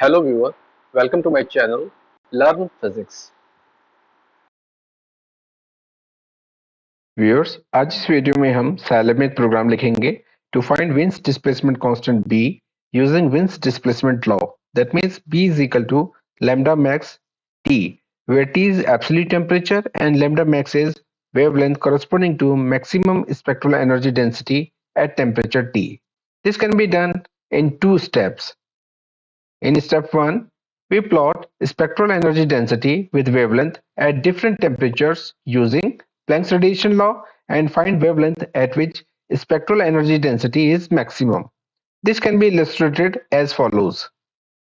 Hello viewer, welcome to my channel Learn Physics। Viewers आज इस video में हम साइलैब में एक प्रोग्राम लिखेंगे to find Wien's displacement constant b using Wiens displacement law. That means b is equal to lambda max t, where t is absolute temperature and lambda max is wavelength corresponding to maximum spectral energy density at temperature t. This can be done in two steps. In step 1, we plot spectral energy density with wavelength at different temperatures using Planck's radiation law and find wavelength at which spectral energy density is maximum. This can be illustrated as follows.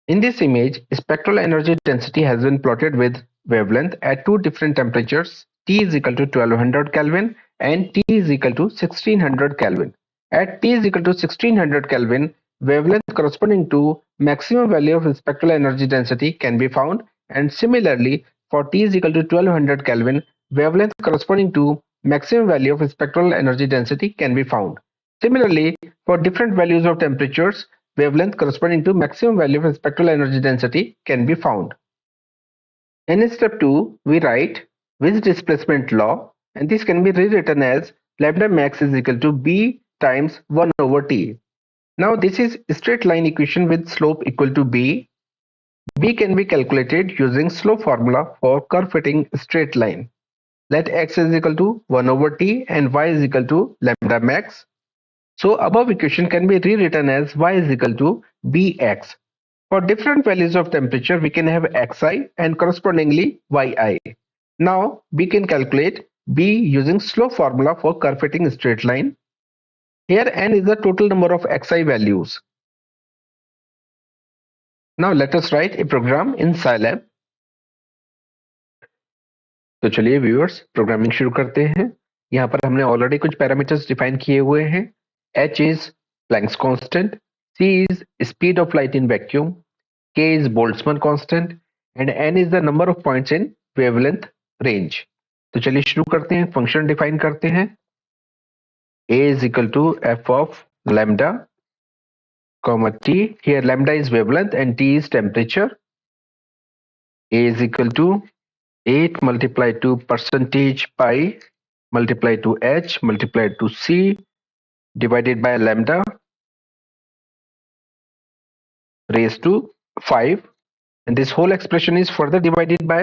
In this image, spectral energy density has been plotted with wavelength at two different temperatures, T is equal to 1200 Kelvin and T is equal to 1600 Kelvin. At T is equal to 1600 Kelvin, wavelength corresponding to maximum value of spectral energy density can be found, and similarly for T is equal to 1200 Kelvin, wavelength corresponding to maximum value of spectral energy density can be found. Similarly, for different values of temperatures, wavelength corresponding to maximum value of spectral energy density can be found. In step 2, we write Wiens displacement law, and this can be rewritten as lambda max is equal to b times 1 over t. Now this is a straight line equation with slope equal to b. B can be calculated using slope formula for curve fitting straight line. Let x is equal to 1 over t and y is equal to lambda max. So above equation can be rewritten as y is equal to bx. For different values of temperature, we can have xi and correspondingly yi. Now we can calculate b using slope formula for curve fitting straight line. Here n is the total number of xi values. Now let us write a program in SCILAB. तो चलिए viewers programming शुरू करते हैं। यहाँ पर हमने already कुछ parameters define किए हुए हैं। h is Planck's constant, c is speed of light in vacuum, k is Boltzmann constant and n is the number of points in wavelength range. तो चलिए शुरू करते हैं। फंक्शन डिफाइन करते हैं। a is equal to f of lambda comma t. Here lambda is wavelength and t is temperature. a is equal to 8 multiplied to percentage pi multiplied to h multiplied to c divided by lambda raised to 5, and this whole expression is further divided by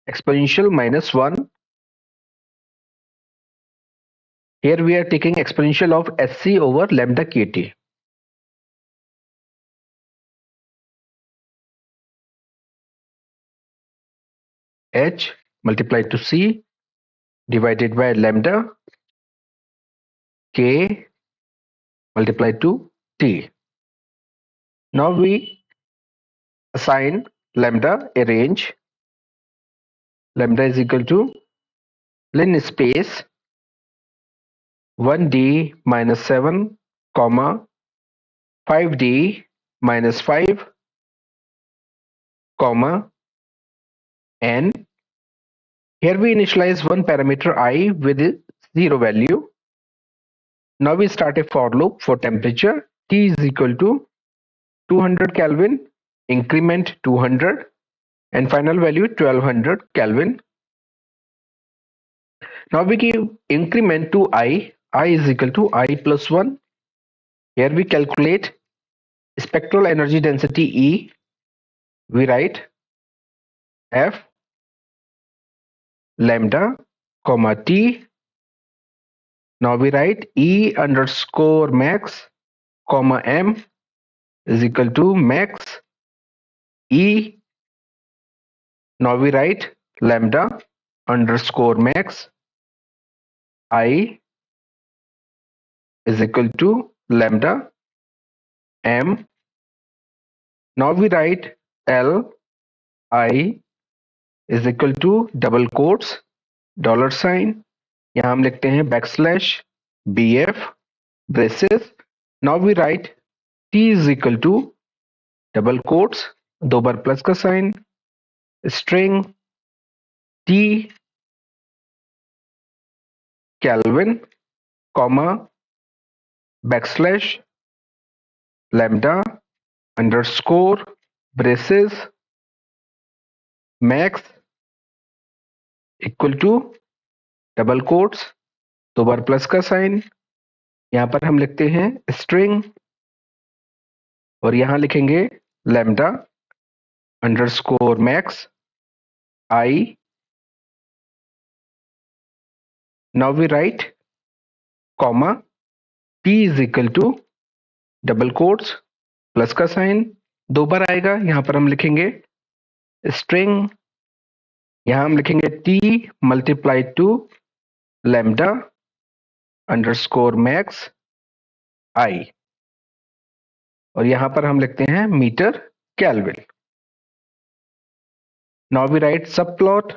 exponential minus 1. Here we are taking exponential of sc over lambda kt. H multiplied to c divided by lambda k multiplied to t. Now we assign lambda a range. Lambda is equal to lin space 1d minus 7 comma 5d minus 5 comma n. Here we initialize one parameter I with 0 value. Now we start a for loop for temperature. T is equal to 200 Kelvin, increment 200 and final value 1200 Kelvin. Now we give increment to I is equal to I plus 1. Here we calculate spectral energy density E. We write F lambda comma T. Now we write E underscore max comma M is equal to max E. Now we write lambda underscore max I is equal to lambda M. Now we write L I is equal to double quotes dollar sign. यहाँ हम लिखते हैं backslash BF braces. Now we write T is equal to double quotes 2 बार plus का sign string T Kelvin comma backslash lambda underscore braces max equal to double quotes, दो बार plus का sign, यहां पर हम लिखते हैं स्ट्रिंग और यहां लिखेंगे lambda underscore max I. Now we write comma p is equal to double quotes plus का साइन दो बार आएगा, यहां पर हम लिखेंगे स्ट्रिंग, यहां हम लिखेंगे t multiplied to lambda underscore max I और यहां पर हम लिखते हैं metre kelvin. Now we write sub plot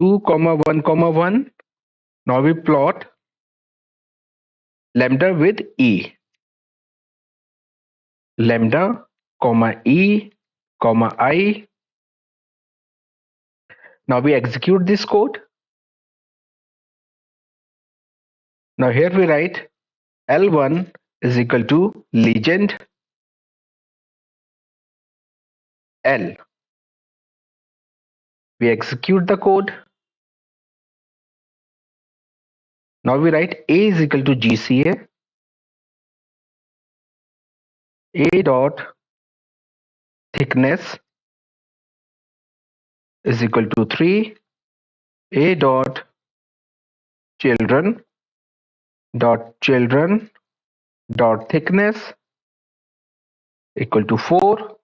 2,1,1. Now we plot lambda with e, lambda comma e comma I. Now we execute this code. Now here we write L1 is equal to legend L. We execute the code. Now we write A is equal to GCA. A dot thickness is equal to 3. A dot children dot thickness equal to 4.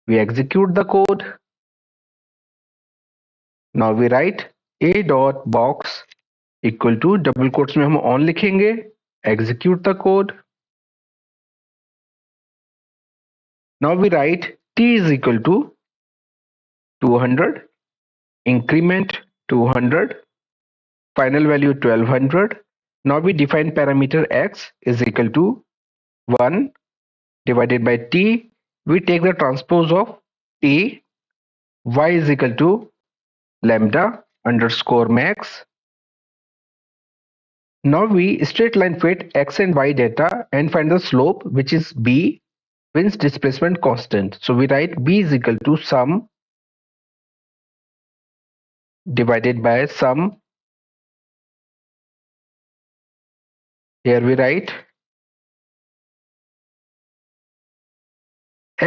We execute the code. Now we write A dot box equal to double quotes में हम on लिखेंगे, execute the code. Now we write t is equal to 200, increment 200, final value 1200. Now we define parameter x is equal to 1 divided by t. We take the transpose of t. y is equal to lambda underscore max. Now we straight line fit x and y data and find the slope, which is b, Wien's displacement constant. So we write b is equal to sum divided by sum. Here we write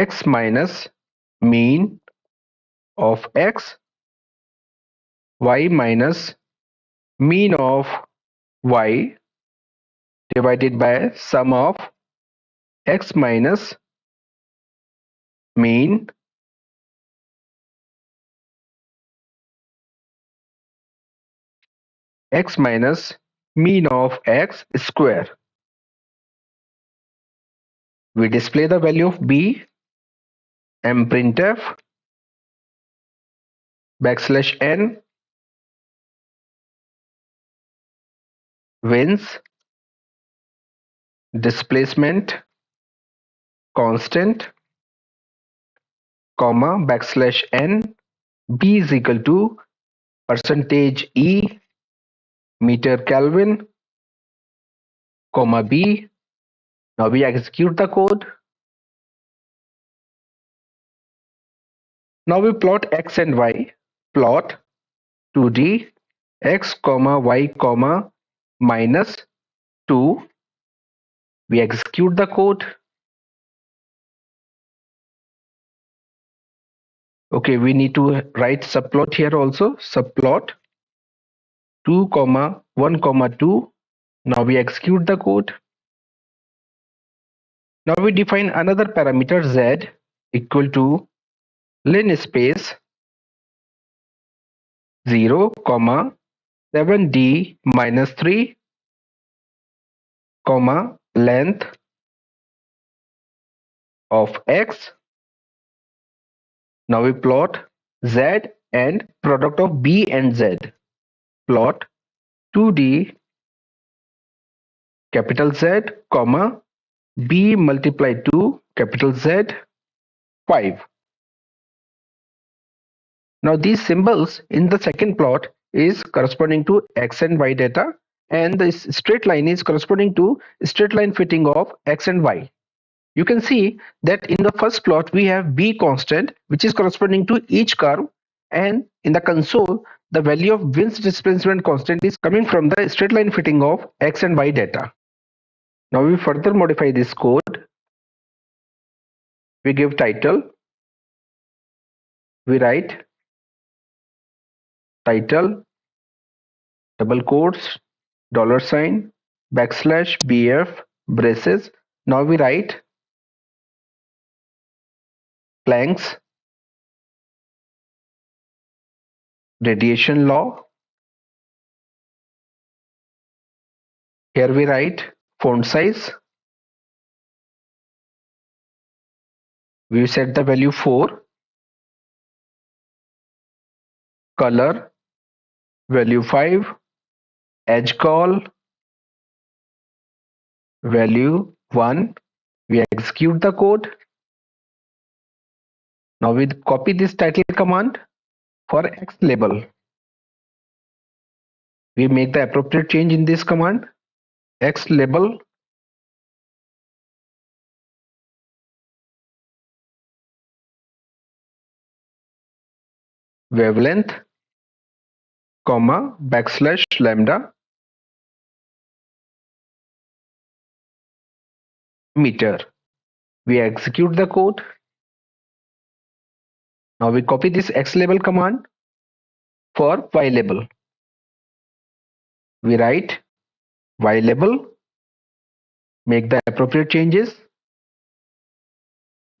x minus mean of x, y minus mean of y divided by sum of x minus mean x minus mean of x square. We display the value of b, mprintf \n Wien's displacement constant comma \n b is equal to percentage e meter Kelvin comma b. Now we execute the code. Now we plot x and y. Plot 2d x comma y comma minus 2. We execute the code. Okay, we need to write subplot here also. Subplot 2 comma 1 comma 2. Now we execute the code. Now we define another parameter z equal to linspace 0 comma 7d minus 3 comma length of x. Now we plot z and product of b and z. Plot 2d capital Z comma b multiplied to capital Z 5. Now these symbols in the second plot is corresponding to x and y data, and this straight line is corresponding to straight line fitting of x and y. You can see that in the first plot we have B constant, which is corresponding to each curve, and in the console the value of Wien's displacement constant is coming from the straight line fitting of X and Y data. Now we further modify this code. We give title, we write title, double quotes, dollar sign, backslash BF, braces. Now we write Planck's radiation law. Here we write font size. We set the value 4. Color, value 5. Edge call, value 1. We execute the code. Now we copy this title command for X label. We make the appropriate change in this command. X label wavelength, comma, backslash lambda meter. We execute the code. Now we copy this X label command for Y label. We write Y label, make the appropriate changes.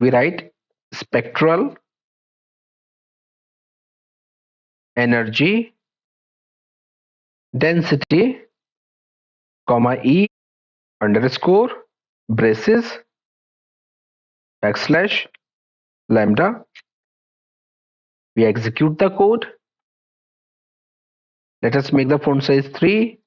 We write spectral energy density, comma E underscore braces backslash lambda. We execute the code. Let us make the font size 3.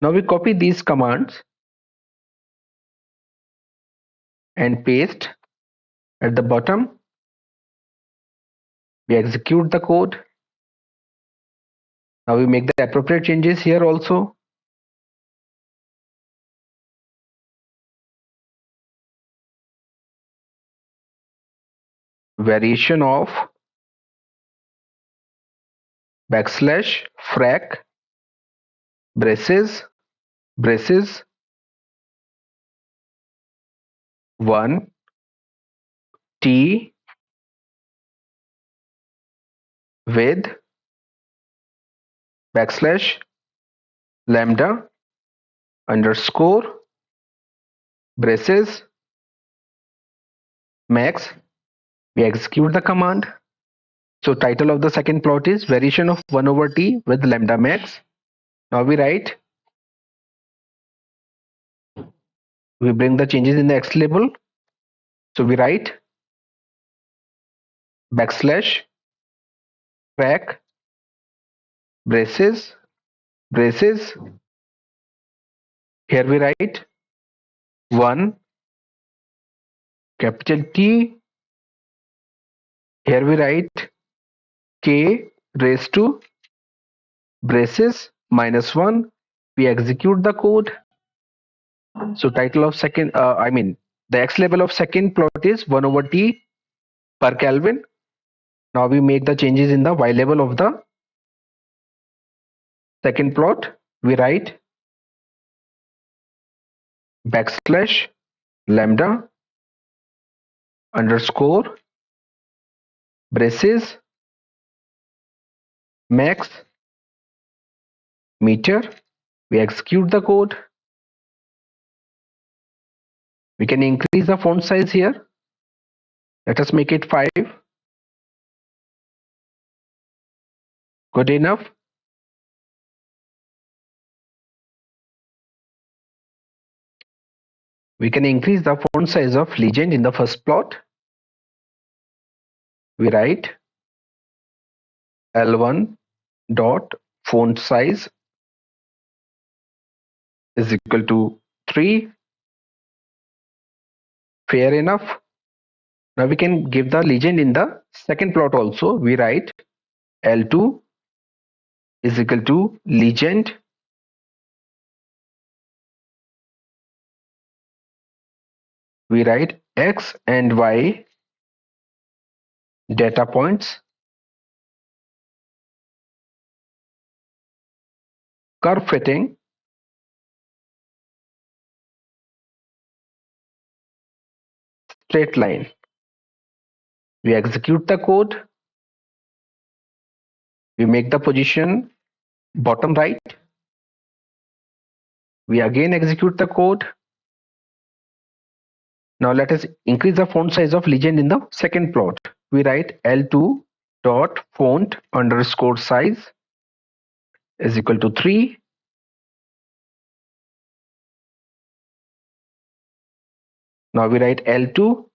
Now we copy these commands and paste at the bottom. We execute the code. Now we make the appropriate changes here also. Variation of backslash frac braces 1 T with backslash lambda underscore braces max. We execute the command. So title of the second plot is variation of 1 over T with lambda max. Now we write, we bring the changes in the X label. So we write backslash frac braces. Here we write 1 capital T. Here we write K raised to braces minus 1. We execute the code. So title of second, the X label of second plot is 1 over T per Kelvin. Now we make the changes in the Y label of the second plot. We write backslash lambda underscore braces max meter. We execute the code. We can increase the font size here. Let us make it 5. Good enough. We can increase the font size of legend in the first plot. We write L1 dot font size is equal to 3. Fair enough. Now we can give the legend in the second plot also, we write L2 is equal to legend we write x and y data points, curve fitting, straight line. We execute the code, we make the position bottom right, we again execute the code. Now let us increase the font size of legend in the second plot. We write L2 dot font underscore size is equal to 3. Now we write L2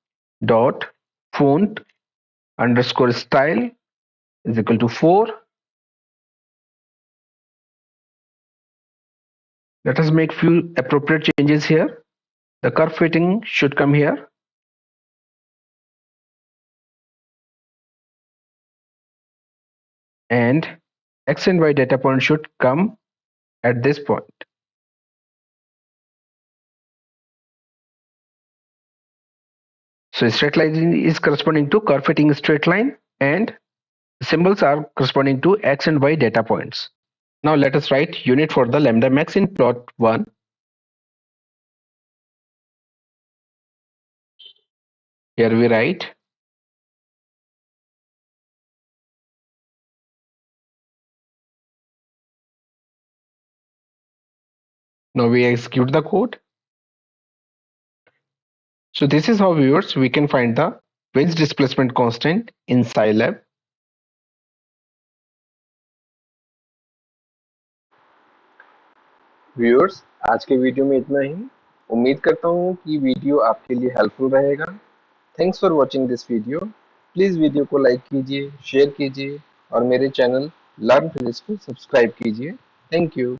dot font underscore style is equal to 4. Let us make few appropriate changes here. The curve fitting should come here. And x and y data point should come at this point. So straight line is corresponding to curve fitting straight line and symbols are corresponding to x and y data points. Now let us write unit for the lambda max in plot 1. Here we write now we execute the code. So this is how, viewers, we can find the Wien displacement constant in SCILAB. Viewers, आज के video में इतना ही। उम्मीद करता हूँ कि video आपके लिए हेल्पफुल रहेगा। Thanks for watching this video. Please video को लाइक कीजिए, शेयर कीजिए और मेरे चैनल लर्न फिजिक्स को सब्सक्राइब कीजिए। Thank you.